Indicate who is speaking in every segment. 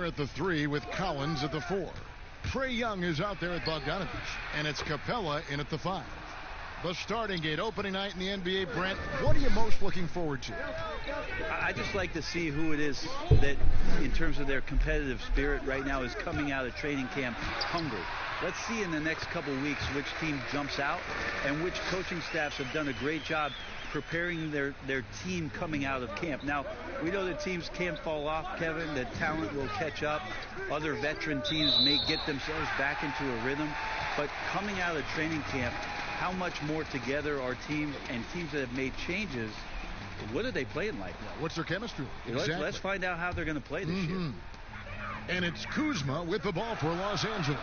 Speaker 1: at the 3 with Collins at the 4. Trae Young is out there at Bogdanovich, and it's Capella in at the 5. The starting gate, opening night in the NBA, Brent. What are you most looking forward to?
Speaker 2: I just like to see who it is that, in terms of their competitive spirit right now, is coming out of training camp hungry. Let's see in the next couple weeks which team jumps out and which coaching staffs have done a great job preparing their team coming out of camp. Now, we know that teams can fall off, Kevin. That talent will catch up. Other veteran teams may get themselves back into a rhythm. But coming out of training camp, how much more together are teams and teams that have made changes, what are they playing like?
Speaker 1: What's their chemistry? Exactly.
Speaker 2: Let's find out how they're going to play this year.
Speaker 1: And it's Kuzma with the ball for Los Angeles.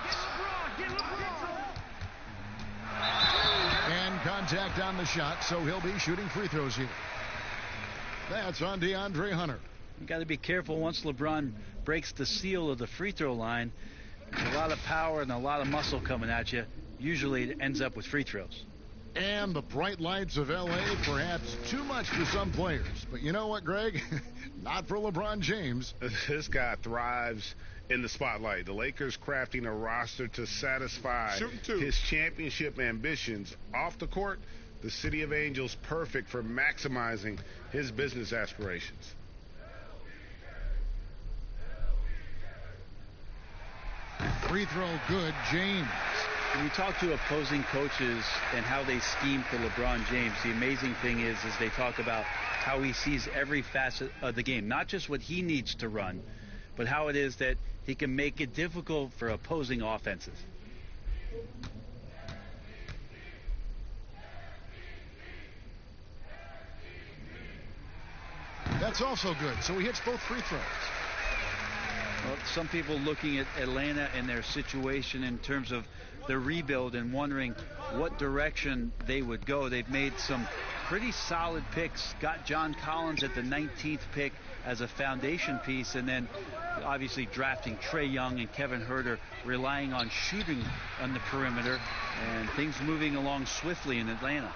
Speaker 1: And contact on the shot, so he'll be shooting free throws here. That's on DeAndre Hunter.
Speaker 2: You got to be careful once LeBron breaks the seal of the free throw line. There's a lot of power and a lot of muscle coming at you. Usually it ends up with free throws.
Speaker 1: And the bright lights of L.A. perhaps too much for some players. But you know what, Greg? Not for LeBron James.
Speaker 3: This guy thrives in the spotlight. The Lakers crafting a roster to satisfy his championship ambitions. Off the court, the City of Angels perfect for maximizing his business aspirations.
Speaker 1: Free throw good, James.
Speaker 2: When you talk to opposing coaches and how they scheme for LeBron James, the amazing thing is they talk about how he sees every facet of the game, not just what he needs to run, but how it is that he can make it difficult for opposing offenses.
Speaker 1: That's also good. So he hits both free throws.
Speaker 2: Well, some people looking at Atlanta and their situation in terms of the rebuild and wondering what direction they would go. They've made some pretty solid picks. Got John Collins at the 19th pick as a foundation piece, and then obviously drafting Trae Young and Kevin Huerter, relying on shooting on the perimeter, and things moving along swiftly in Atlanta.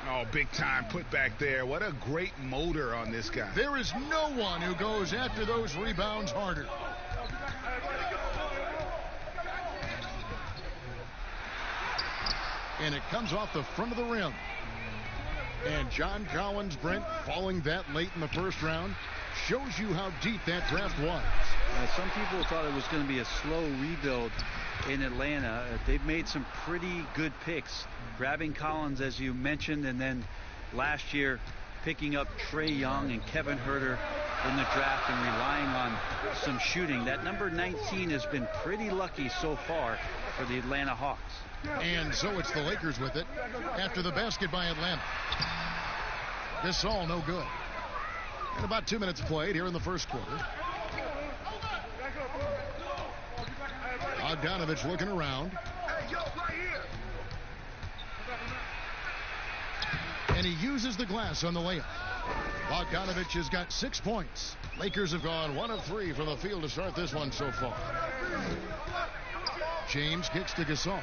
Speaker 3: Oh, big time put back there. What a great motor on this guy.
Speaker 1: There is no one who goes after those rebounds harder. And it comes off the front of the rim. And John Collins, Brent, falling that late in the first round, shows you how deep that draft was.
Speaker 2: Some people thought it was going to be a slow rebuild in Atlanta. They've made some pretty good picks, grabbing Collins, as you mentioned, and then last year picking up Trae Young and Kevin Huerter in the draft and relying on some shooting. That number 19 has been pretty lucky so far for the Atlanta Hawks.
Speaker 1: And so it's the Lakers with it after the basket by Atlanta. Gasol no good. And about 2 minutes played here in the first quarter. Bogdanovich looking around. And he uses the glass on the layup. Bogdanovich has got 6 points. Lakers have gone 1 of 3 from the field to start this one so far. James kicks to Gasol.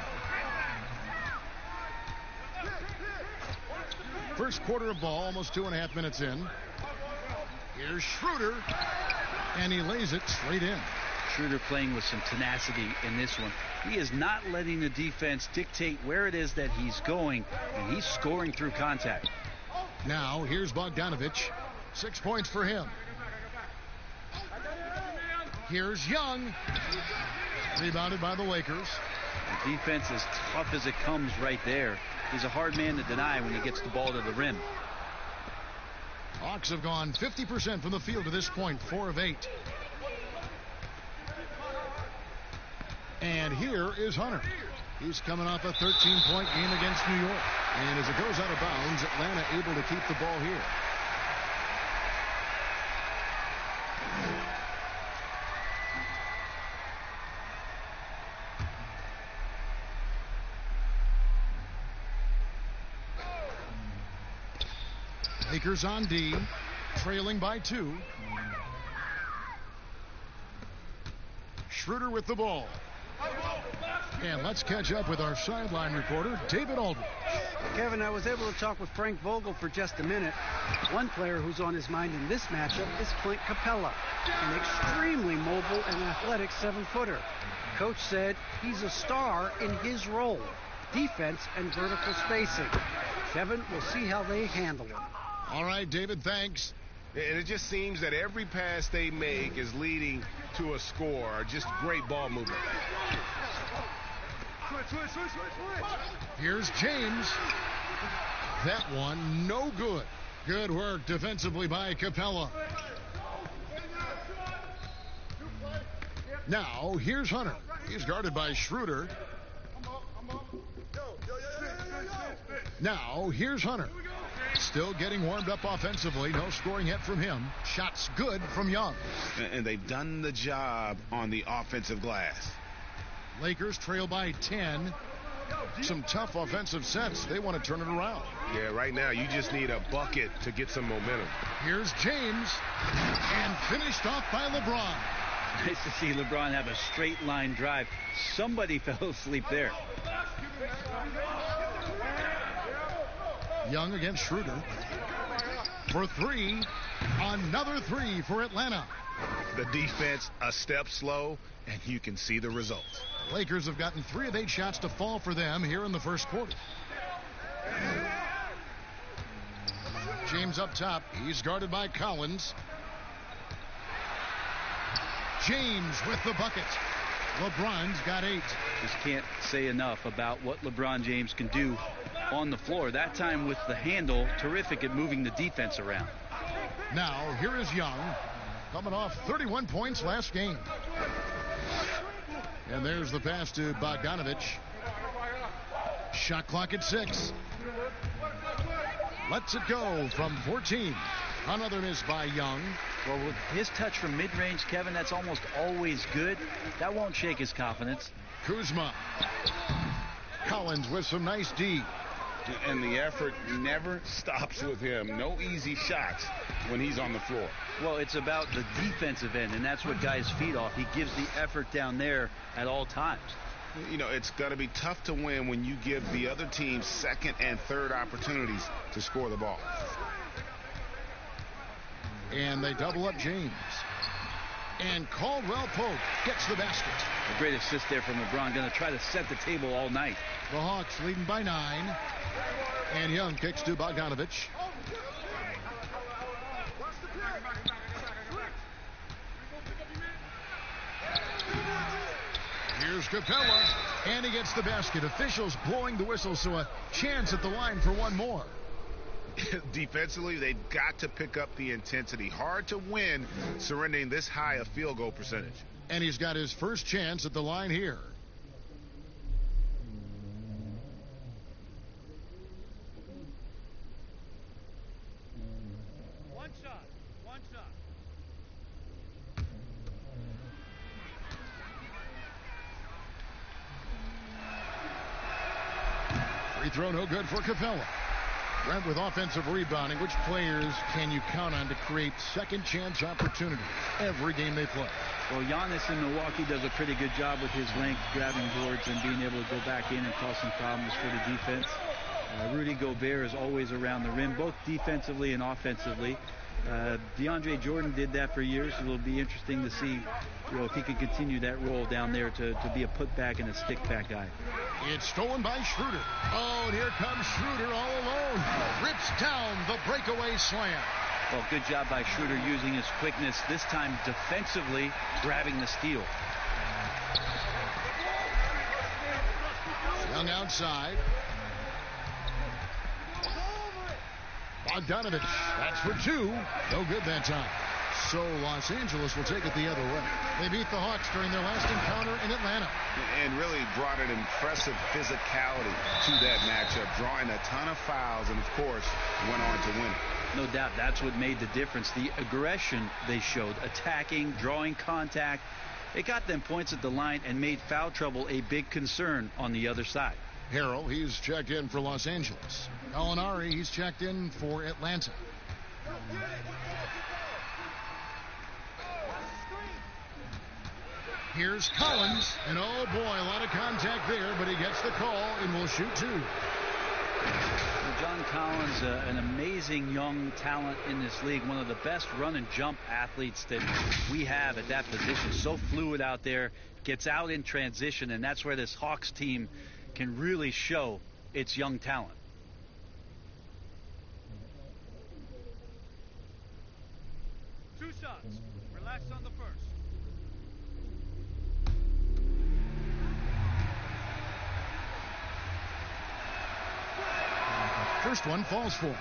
Speaker 1: First quarter of ball, almost 2.5 minutes in. Here's Schroeder, and he lays it straight in.
Speaker 2: Schroeder playing with some tenacity in this one. He is not letting the defense dictate where it is that he's going, and he's scoring through contact.
Speaker 1: Now, here's Bogdanovich. 6 points for him. Here's Young. Rebounded by the Lakers.
Speaker 2: The defense is tough as it comes right there. He's a hard man to deny when he gets the ball to the rim.
Speaker 1: Hawks have gone 50% from the field to this point, 4 of 8. And here is Hunter. He's coming off a 13-point game against New York. And as it goes out of bounds, Atlanta able to keep the ball here. Lakers on D, trailing by 2. Schroeder with the ball. And let's catch up with our sideline reporter, David Aldridge.
Speaker 4: Kevin, I was able to talk with Frank Vogel for just a minute. One player who's on his mind in this matchup is Clint Capella, an extremely mobile and athletic 7-footer. Coach said he's a star in his role, defense and vertical spacing. Kevin, we'll see how they handle him.
Speaker 1: All right, David, thanks.
Speaker 3: And it just seems that every pass they make is leading to a score. Just great ball movement.
Speaker 1: Here's James. That one, no good. Good work defensively by Capella. Now, here's Hunter. He's guarded by Schroeder. Now, here's Hunter. Still getting warmed up offensively. No scoring yet from him. Shots good from Young.
Speaker 3: And they've done the job on the offensive glass.
Speaker 1: Lakers trail by 10. Some tough offensive sets. They want to turn it around.
Speaker 3: Yeah, right now you just need a bucket to get some momentum.
Speaker 1: Here's James. And finished off by LeBron.
Speaker 2: Nice to see LeBron have a straight line drive. Somebody fell asleep there.
Speaker 1: Young against Schroeder. For three. Another three for Atlanta.
Speaker 3: The defense a step slow, and you can see the results.
Speaker 1: Lakers have gotten 3 of 8 shots to fall for them here in the first quarter. James up top. He's guarded by Collins. James with the bucket. LeBron's got 8.
Speaker 2: Just can't say enough about what LeBron James can do on the floor. That time with the handle, terrific at moving the defense around.
Speaker 1: Now, here is Young, coming off 31 points last game. And there's the pass to Bogdanovich. Shot clock at 6. Lets it go from 14. Another miss by Young.
Speaker 2: Well, with his touch from mid-range, Kevin, that's almost always good. That won't shake his confidence.
Speaker 1: Kuzma. Collins with some nice D.
Speaker 3: And the effort never stops with him. No easy shots when he's on the floor.
Speaker 2: Well, it's about the defensive end, and that's what guys feed off. He gives the effort down there at all times.
Speaker 3: You know, it's going to be tough to win when you give the other team second and third opportunities to score the ball.
Speaker 1: And they double up James. And Caldwell Pope gets the basket.
Speaker 2: A great assist there from LeBron. Going to try to set the table all night.
Speaker 1: The Hawks leading by 9. And Young kicks to Bogdanovich. Here's Capella. And he gets the basket. Officials blowing the whistle, so a chance at the line for one more.
Speaker 3: Defensively, they've got to pick up the intensity. Hard to win surrendering this high a field goal percentage.
Speaker 1: And he's got his first chance at the line here.
Speaker 4: One shot.
Speaker 1: Free throw no good for Capella. Brent with offensive rebounding. Which players can you count on to create second chance opportunities every game they play?
Speaker 2: Well, Giannis in Milwaukee does a pretty good job with his length, grabbing boards and being able to go back in and cause some problems for the defense. Rudy Gobert is always around the rim, both defensively and offensively. DeAndre Jordan did that for years. It'll be interesting to see, if he can continue that role down there to be a putback and a stick-back guy.
Speaker 1: It's stolen by Schroeder. Oh, and here comes Schroeder all alone. Rips down the breakaway slam.
Speaker 2: Well, good job by Schroeder using his quickness, this time defensively grabbing the steal.
Speaker 1: Young outside. Bogdanovich, that's for 2. No good that time. So Los Angeles will take it the other way. They beat the Hawks during their last encounter in Atlanta.
Speaker 3: And really brought an impressive physicality to that matchup, drawing a ton of fouls and, of course, went on to win it.
Speaker 2: No doubt that's what made the difference. The aggression they showed, attacking, drawing contact. It got them points at the line and made foul trouble a big concern on the other side.
Speaker 1: Harrell, he's checked in for Los Angeles. Gallinari, he's checked in for Atlanta. Here's Collins, and oh boy, a lot of contact there, but he gets the call and will shoot two.
Speaker 2: Well, John Collins, an amazing young talent in this league, one of the best run and jump athletes that we have at that position. So fluid out there, gets out in transition, and that's where this Hawks team can really show its young talent.
Speaker 5: Two shots. Relax on the first.
Speaker 1: First one falls for him.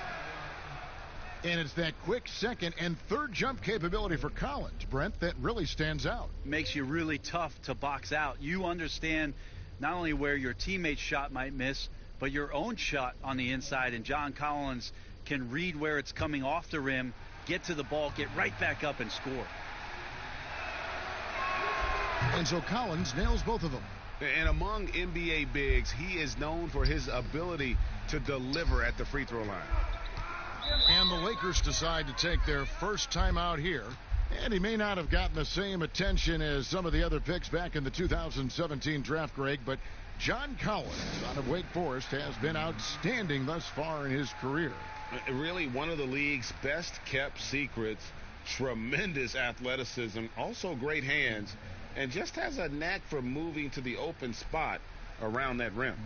Speaker 1: And it's that quick second and third jump capability for Collins, Brent, that really stands out.
Speaker 2: Makes you really tough to box out. You understand not only where your teammate's shot might miss, but your own shot on the inside. And John Collins can read where it's coming off the rim, get to the ball, get right back up and score.
Speaker 1: And so Collins nails both of them.
Speaker 3: And among NBA bigs, he is known for his ability to deliver at the free throw line.
Speaker 1: And the Lakers decide to take their first time out here. And he may not have gotten the same attention as some of the other picks back in the 2017 draft, Greg, but John Collins out of Wake Forest has been outstanding thus far in his career.
Speaker 3: Really one of the league's best kept secrets. Tremendous athleticism, also great hands, and just has a knack for moving to the open spot around that rim.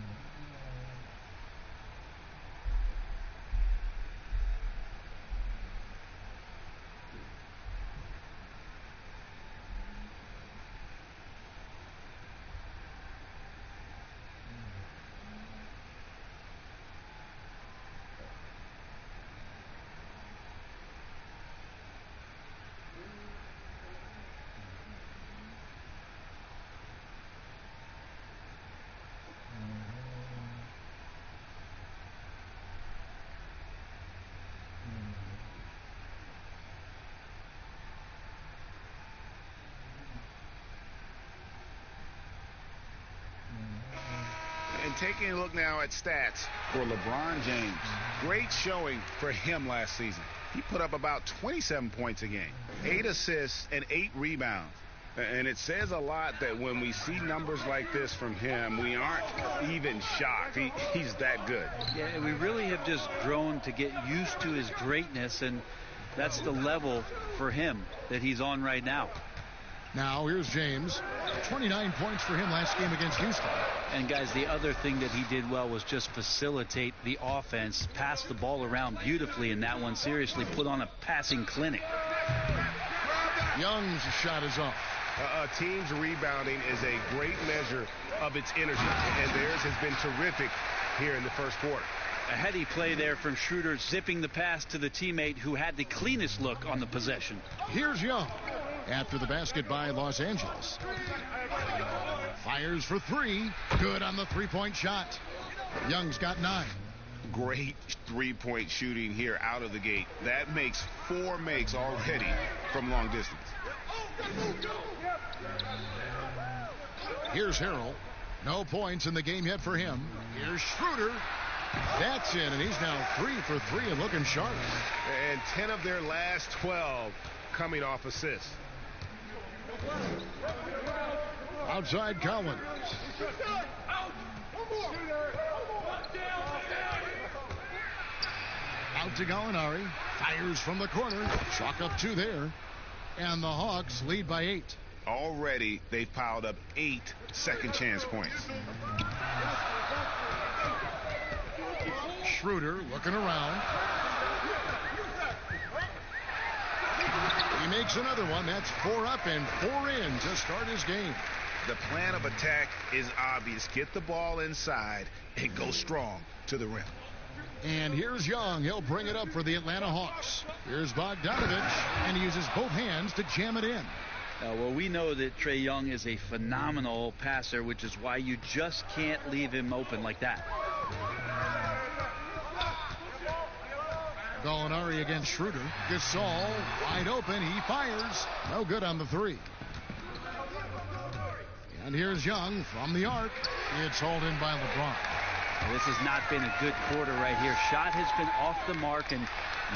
Speaker 3: And taking a look now at stats for LeBron James. Great showing for him last season. He put up about 27 points a game, 8 assists, and 8 rebounds. And it says a lot that when we see numbers like this from him, we aren't even shocked. He's that good.
Speaker 2: Yeah, we really have just grown to get used to his greatness, and that's the level for him that he's on right now.
Speaker 1: Now here's James. 29 points for him last game against Houston.
Speaker 2: And guys, the other thing that he did well was just facilitate the offense, pass the ball around beautifully in that one. Seriously, put on a passing clinic.
Speaker 1: Young's shot is off.
Speaker 3: A team's rebounding is a great measure of its energy, and theirs has been terrific here in the first quarter.
Speaker 2: A heady play there from Schroeder, zipping the pass to the teammate who had the cleanest look on the possession.
Speaker 1: Here's Young after the basket by Los Angeles. Fires for three. Good on the three-point shot. Young's got 9.
Speaker 3: Great three-point shooting here out of the gate. That makes 4 makes already from long distance.
Speaker 1: Here's Harrell. No points in the game yet for him. Here's Schroeder. That's in, and he's now 3 for 3 and looking sharp.
Speaker 3: And 10 of their last 12 coming off assists.
Speaker 1: Outside Collins. Out to Gallinari. Fires from the corner. Chalk up 2 there. And the Hawks lead by 8.
Speaker 3: Already, they've piled up 8 second chance points.
Speaker 1: Schroeder looking around. He makes another one. That's 4 up and 4 in to start his game.
Speaker 3: The plan of attack is obvious. Get the ball inside and go strong to the rim.
Speaker 1: And here's Young. He'll bring it up for the Atlanta Hawks. Here's Bogdanovich, and he uses both hands to jam it in.
Speaker 2: Well, we know that Trae Young is a phenomenal passer, which is why you just can't leave him open like that.
Speaker 1: Gallinari against Schroeder. Gasol wide open. He fires. No good on the 3. And here's Young from the arc. It's hauled in by LeBron.
Speaker 2: This has not been a good quarter right here. Shot has been off the mark, and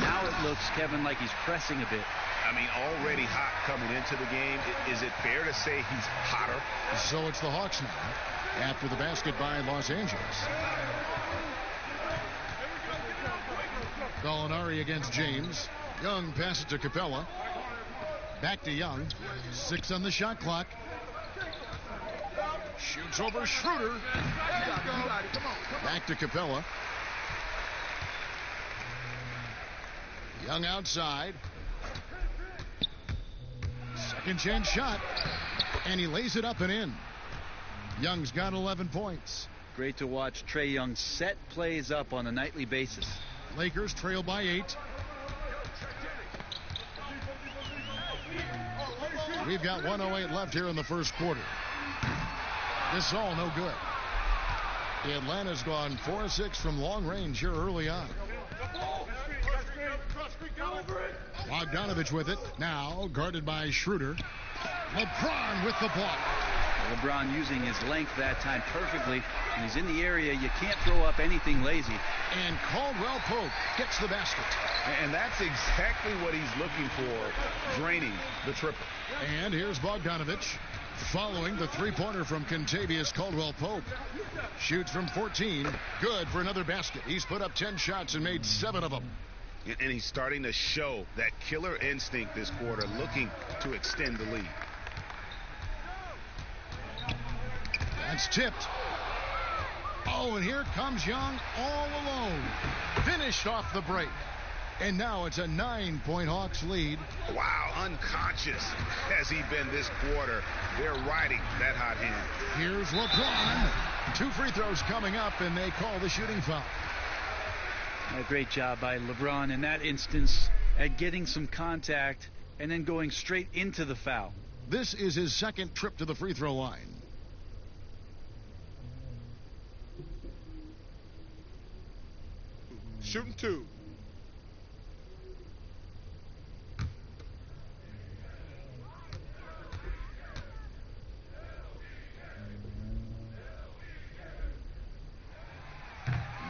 Speaker 2: now it looks, Kevin, like he's pressing a bit.
Speaker 3: I mean, already hot coming into the game. Is it fair to say he's hotter?
Speaker 1: So it's the Hawks now after the basket by Los Angeles. Gallinari against James. Young passes to Capella. Back to Young. 6 on the shot clock. Shoots over Schroeder. Back to Capella. Young outside. Second chance shot. And he lays it up and in. Young's got 11 points.
Speaker 2: Great to watch Trae Young set plays up on a nightly basis.
Speaker 1: Lakers trail by 8. We've got 1:08 left here in the first quarter. This is all no good. Atlanta's gone 4-6 from long range here early on. Bogdanovich with it. Now guarded by Schroeder. LeBron with the block.
Speaker 2: LeBron using his length that time perfectly. When he's in the area, you can't throw up anything lazy.
Speaker 1: And Caldwell Pope gets the basket.
Speaker 3: And that's exactly what he's looking for, draining the triple.
Speaker 1: And here's Bogdanovich following the three-pointer from Kentavious Caldwell-Pope. Shoots from 14. Good for another basket. He's put up 10 shots and made 7 of them.
Speaker 3: And he's starting to show that killer instinct this quarter, looking to extend the lead.
Speaker 1: That's tipped. Oh, and here comes Young all alone. Finished off the break. And now it's a 9-point Hawks lead.
Speaker 3: Wow, unconscious has he been this quarter. They're riding that hot hand.
Speaker 1: Here's LeBron. 2 free throws coming up, and they call the shooting foul.
Speaker 2: A great job by LeBron in that instance at getting some contact and then going straight into the foul.
Speaker 1: This is his second trip to the free throw line.
Speaker 3: Shooting 2.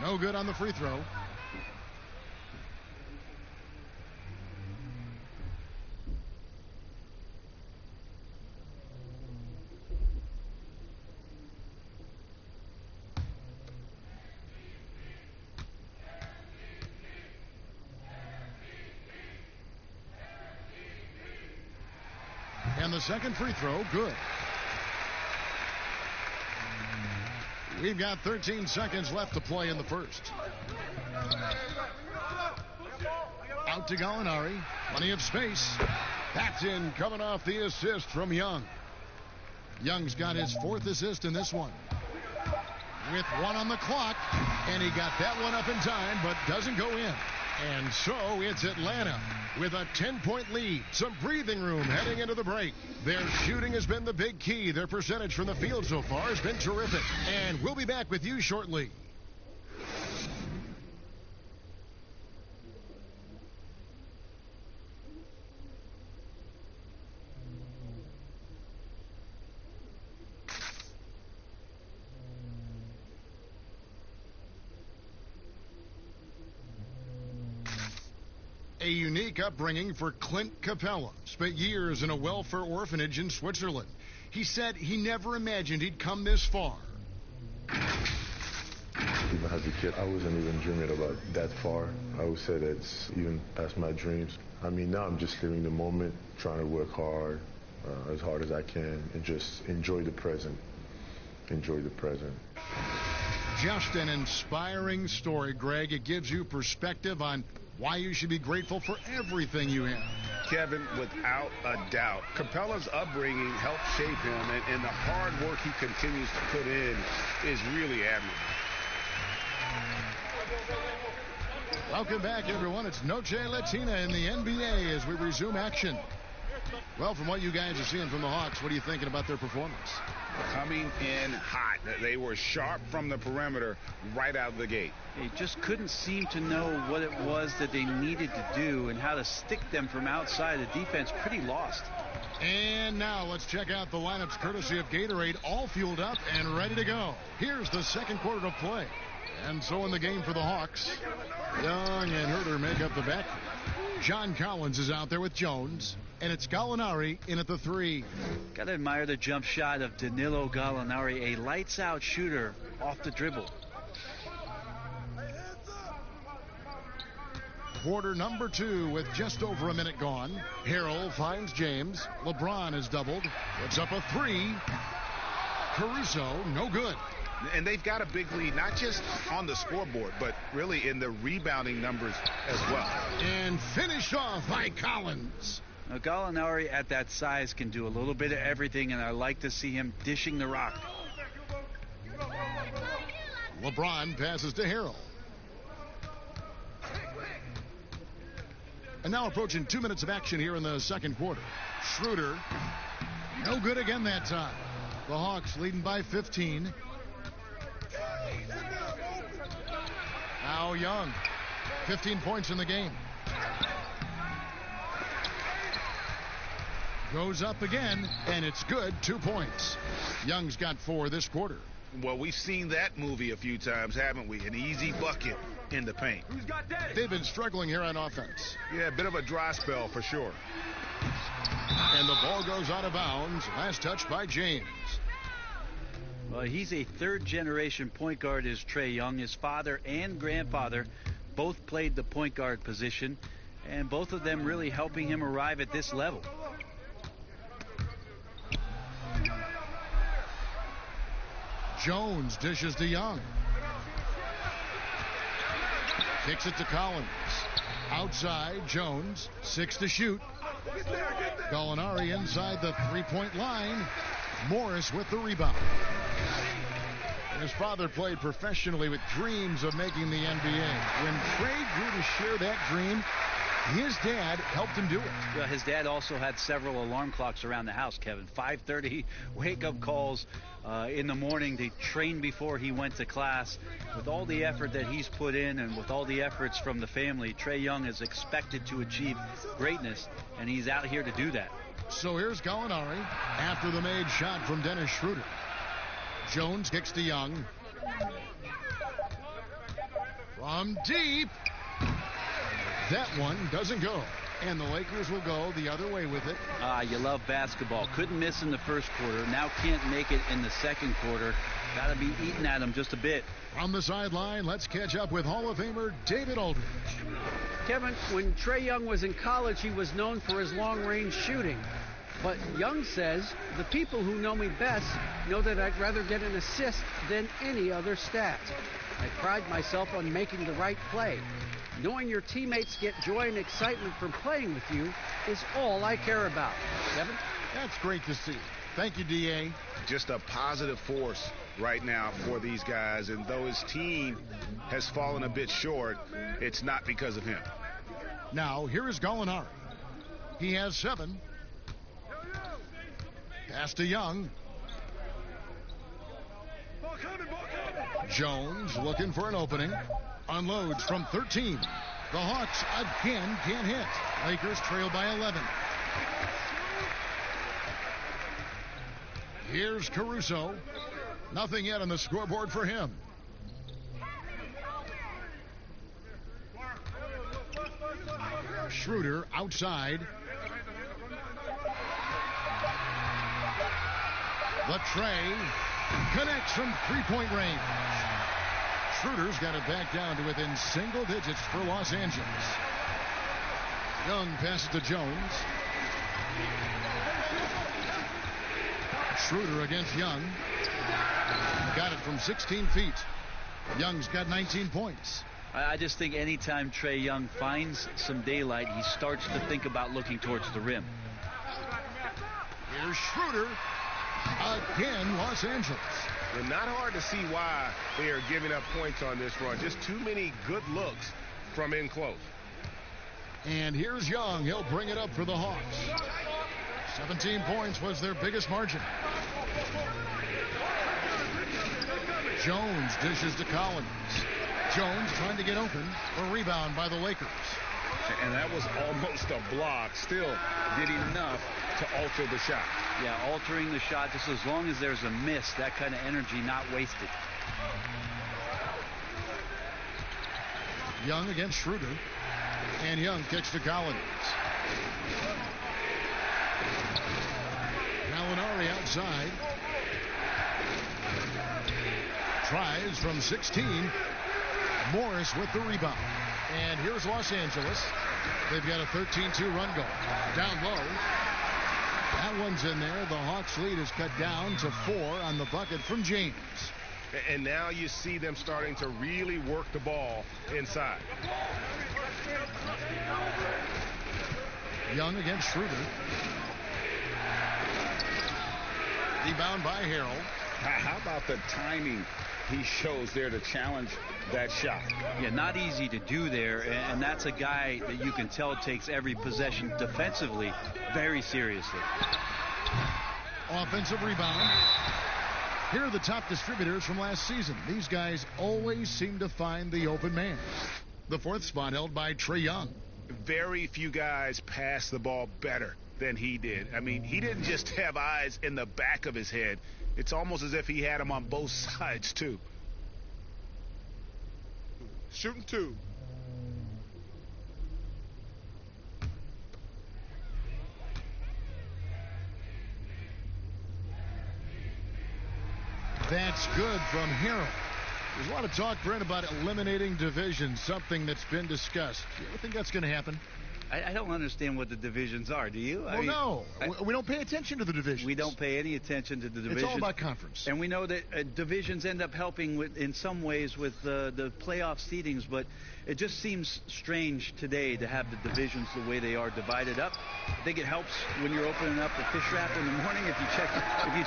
Speaker 1: No good on the free throw. And the second free throw, good. We've got 13 seconds left to play in the first. Out to Gallinari. Plenty of space. That's in, coming off the assist from Young. Young's got his 4th assist in this one. With 1 on the clock. And he got that one up in time, but doesn't go in. And so it's Atlanta with a 10-point lead. Some breathing room heading into the break. Their shooting has been the big key. Their percentage from the field so far has been terrific. And we'll be back with you shortly. A unique upbringing for Clint Capella. Spent years in a welfare orphanage in Switzerland. He said he never imagined he'd come this far.
Speaker 6: Even as a kid, I wasn't even dreaming about that far. I would say that's even past my dreams. I mean, now I'm just living the moment, trying to work hard, as hard as I can, and just enjoy the present. Enjoy the present.
Speaker 1: Just an inspiring story, Greg. It gives you perspective on why you should be grateful for everything you have.
Speaker 3: Kevin, without a doubt, Capella's upbringing helped shape him, and the hard work he continues to put in is really admirable.
Speaker 1: Welcome back, everyone. It's Noche Latina in the NBA as we resume action. Well, from what you guys are seeing from the Hawks, what are you thinking about their performance?
Speaker 3: Coming in hot. They were sharp from the perimeter right out of the gate.
Speaker 2: They just couldn't seem to know what it was that they needed to do and how to stick them from outside. The defense pretty lost.
Speaker 1: And now let's check out the lineups courtesy of Gatorade, all fueled up and ready to go. Here's the second quarter of play. And so in the game for the Hawks, Young and Herter make up the backcourt. John Collins is out there with Jones, and it's Gallinari in at the 3.
Speaker 2: Got to admire the jump shot of Danilo Gallinari, a lights-out shooter off the dribble.
Speaker 1: Quarter number 2 with just over a minute gone. Harrell finds James. LeBron is doubled. Puts up a 3. Caruso, no good.
Speaker 3: And they've got a big lead, not just on the scoreboard, but really in the rebounding numbers as well.
Speaker 1: And finished off by Collins.
Speaker 2: Now, Gallinari at that size can do a little bit of everything, and I like to see him dishing the rock.
Speaker 1: LeBron passes to Harrell. And now approaching 2 minutes of action here in the second quarter. Schroeder, no good again that time. The Hawks leading by 15. Now Young, 15 points in the game. Goes up again, and it's good, 2 points. Young's got 4 this quarter.
Speaker 3: Well, we've seen that movie a few times, haven't we? An easy bucket in the paint.
Speaker 1: They've been struggling here on offense.
Speaker 3: Yeah, a bit of a dry spell for sure.
Speaker 1: And the ball goes out of bounds. Last touch by James.
Speaker 2: Well, he's a third-generation point guard, is Trae Young. His father and grandfather both played the point guard position, and both of them really helping him arrive at this level.
Speaker 1: Jones dishes to Young. Kicks it to Collins. Outside, Jones, 6 to shoot. Gallinari inside the three-point line. Morris with the rebound. His father played professionally with dreams of making the NBA. When Trae grew to share that dream, his dad helped him do it.
Speaker 2: Well, his dad also had several alarm clocks around the house, Kevin. 5:30 wake-up calls in the morning to train before he went to class. With all the effort that he's put in and with all the efforts from the family, Trae Young is expected to achieve greatness, and he's out here to do that.
Speaker 1: So here's Gallinari after the made shot from Dennis Schroeder. Jones kicks to Young. From deep. That one doesn't go. And the Lakers will go the other way with it.
Speaker 2: You love basketball. Couldn't miss in the first quarter. Now can't make it in the second quarter. Got to be eating at him just a bit.
Speaker 1: From the sideline, let's catch up with Hall of Famer David Aldridge.
Speaker 4: Kevin, when Trae Young was in college, he was known for his long-range shooting. But Young says, the people who know me best know that I'd rather get an assist than any other stat. I pride myself on making the right play. Knowing your teammates get joy and excitement from playing with you is all I care about. Kevin?
Speaker 1: That's great to see. Thank you, D.A.
Speaker 3: Just a positive force right now for these guys. And though his team has fallen a bit short, it's not because of him.
Speaker 1: Now, here is Gallinari. He has 7. Pass to Young. Jones looking for an opening. Unloads from 13. The Hawks again can't hit. Lakers trail by 11. Here's Caruso. Nothing yet on the scoreboard for him. Schroeder outside. The Trae connects from three-point range. Schroeder's got it back down to within single digits for Los Angeles. Young passes to Jones. Schroeder against Young. Got it from 16 feet. Young's got 19 points.
Speaker 2: I just think anytime Trae Young finds some daylight, he starts to think about looking towards the rim.
Speaker 1: Here's Schroeder. Again, Los Angeles.
Speaker 3: And not hard to see why they are giving up points on this run. Just too many good looks from in close.
Speaker 1: And here's Young. He'll bring it up for the Hawks. 17 points was their biggest margin. Jones dishes to Collins. Jones trying to get open. A rebound by the Lakers.
Speaker 3: And that was almost a block. Still did enough to alter the shot.
Speaker 2: Yeah, altering the shot just as long as there's a miss. That kind of energy not wasted.
Speaker 1: Young against Schroeder. And Young kicks to Collins. Gallinari outside. Tries from 16. Morris with the rebound. And here's Los Angeles. They've got a 13-2 run going. Down low. That one's in there. The Hawks lead is cut down to 4 on the bucket from James.
Speaker 3: And now you see them starting to really work the ball inside.
Speaker 1: Young against Schroeder. Rebound by Harrell.
Speaker 7: How about the timing he shows there to challenge that shot?
Speaker 2: Yeah, not easy to do there, and that's a guy that you can tell takes every possession defensively very seriously.
Speaker 1: Offensive rebound. Here are the top distributors from last season. These guys always seem to find the open man. The 4th spot held by Trae Young.
Speaker 3: Very few guys pass the ball better than he did. I mean, he didn't just have eyes in the back of his head. It's almost as if he had them on both sides, too.
Speaker 8: Shooting 2.
Speaker 1: That's good from Harrell. There's a lot of talk, Brent, about eliminating divisions, something that's been discussed. Do you ever think that's going to happen?
Speaker 2: I don't understand what the divisions are. Do you?
Speaker 1: Well, no. We don't pay attention to the divisions.
Speaker 2: We don't pay any attention to the divisions.
Speaker 1: It's all about conference.
Speaker 2: And we know that divisions end up helping in some ways with the playoff seedings, but it just seems strange today to have the divisions the way they are divided up. I think it helps when you're opening up a fish wrap in the morning if you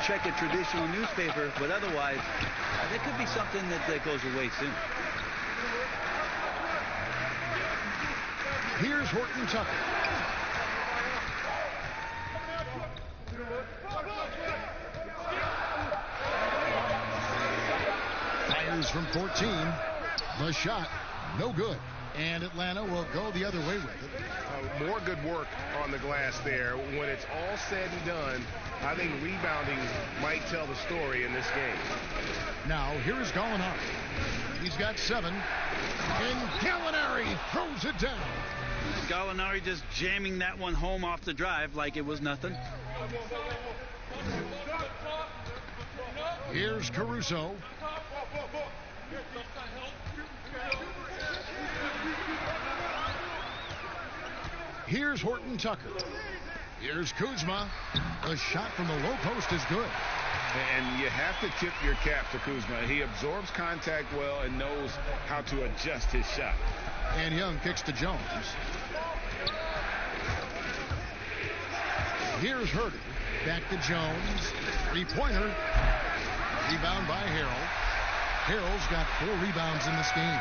Speaker 2: check a traditional newspaper, but otherwise, there could be something that goes away soon.
Speaker 1: Here's Horton Tucker. Fires from 14. The shot, no good. And Atlanta will go the other way with it.
Speaker 3: More good work on the glass there. When it's all said and done, I think rebounding might tell the story in this game.
Speaker 1: Now, here's Gallinari. He's got 7. And Gallinari throws it down.
Speaker 2: Gallinari just jamming that one home off the drive like it was nothing.
Speaker 1: Here's Caruso. Here's Horton Tucker. Here's Kuzma. The shot from the low post is good.
Speaker 3: And you have to tip your cap to Kuzma. He absorbs contact well and knows how to adjust his shot.
Speaker 1: And Young kicks to Jones. Here's Herder. Back to Jones. 3-pointer. Rebound by Harrell. Harrell's got 4 rebounds in this game.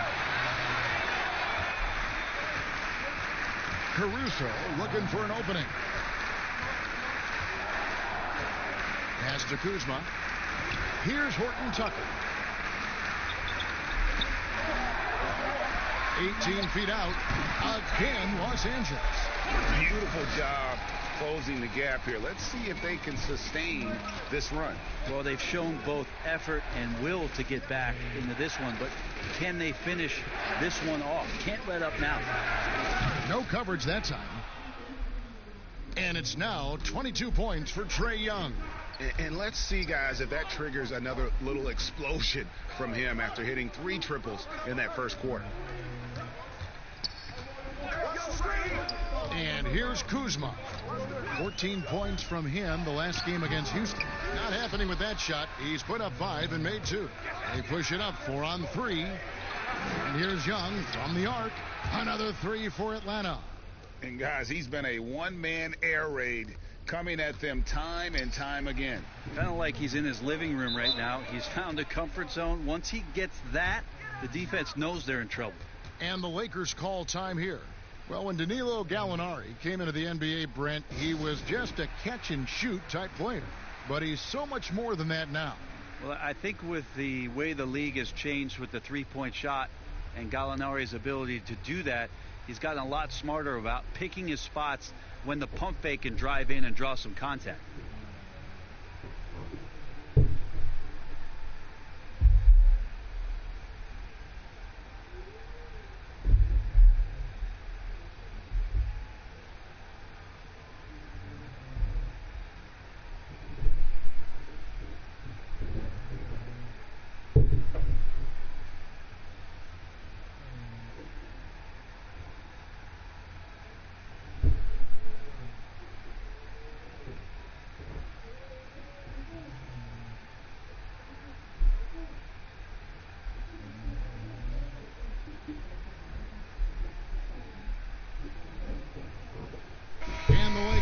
Speaker 1: Caruso looking for an opening. Pass to Kuzma. Here's Horton Tucker. 18 feet out. Again, Los Angeles.
Speaker 7: Beautiful job closing the gap here. Let's see if they can sustain this run.
Speaker 2: Well, they've shown both effort and will to get back into this one, but can they finish this one off? Can't let up now.
Speaker 1: No coverage that time. And it's now 22 points for Trae Young.
Speaker 3: And let's see, guys, if that triggers another little explosion from him after hitting 3 triples in that first quarter.
Speaker 1: And here's Kuzma. 14 points from him the last game against Houston. Not happening with that shot. He's put up 5 and made 2. They push it up 4 on 3. And here's Young from the arc. Another 3 for Atlanta.
Speaker 7: And, guys, he's been a one-man air raid coming at them time and time again.
Speaker 2: Kind of like he's in his living room right now. He's found a comfort zone. Once he gets that, the defense knows they're in trouble.
Speaker 1: And the Lakers call time here. Well, when Danilo Gallinari came into the NBA, Brent, he was just a catch-and-shoot type player. But he's so much more than that now.
Speaker 2: Well, I think with the way the league has changed with the three-point shot and Gallinari's ability to do that, he's gotten a lot smarter about picking his spots when the pump fake can drive in and draw some contact.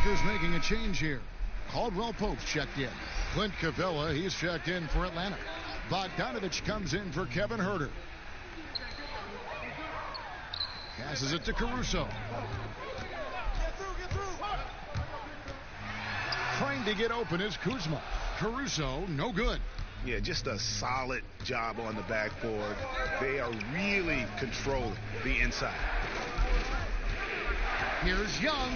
Speaker 1: Lakers making a change here. Caldwell Pope checked in. Clint Capella, he's checked in for Atlanta. Bogdanovich comes in for Kevin Huerter. Passes it to Caruso. Trying to get open is Kuzma. Caruso, no good.
Speaker 3: Yeah, just a solid job on the backboard. They are really controlling the inside.
Speaker 1: Here's Young.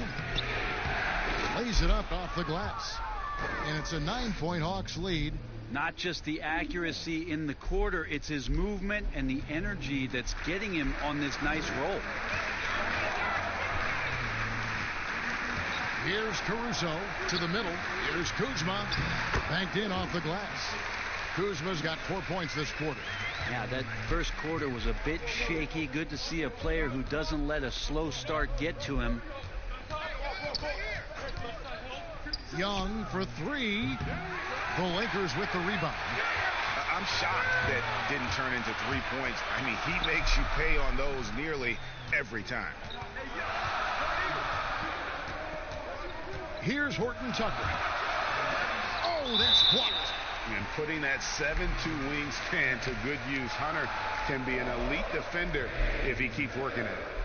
Speaker 1: Lays it up off the glass. And it's a 9-point Hawks lead.
Speaker 2: Not just the accuracy in the quarter, it's his movement and the energy that's getting him on this nice roll.
Speaker 1: Here's Caruso to the middle. Here's Kuzma. Banked in off the glass. Kuzma's got 4 points this quarter.
Speaker 2: Yeah, that first quarter was a bit shaky. Good to see a player who doesn't let a slow start get to him.
Speaker 1: Young for three. The Lakers with the rebound.
Speaker 3: I'm shocked that didn't turn into 3 points. I mean, he makes you pay on those nearly every time.
Speaker 1: Here's Horton Tucker. Oh, that's blocked.
Speaker 3: And putting that 7'2" wingspan to good use. Hunter can be an elite defender if he keeps working at it.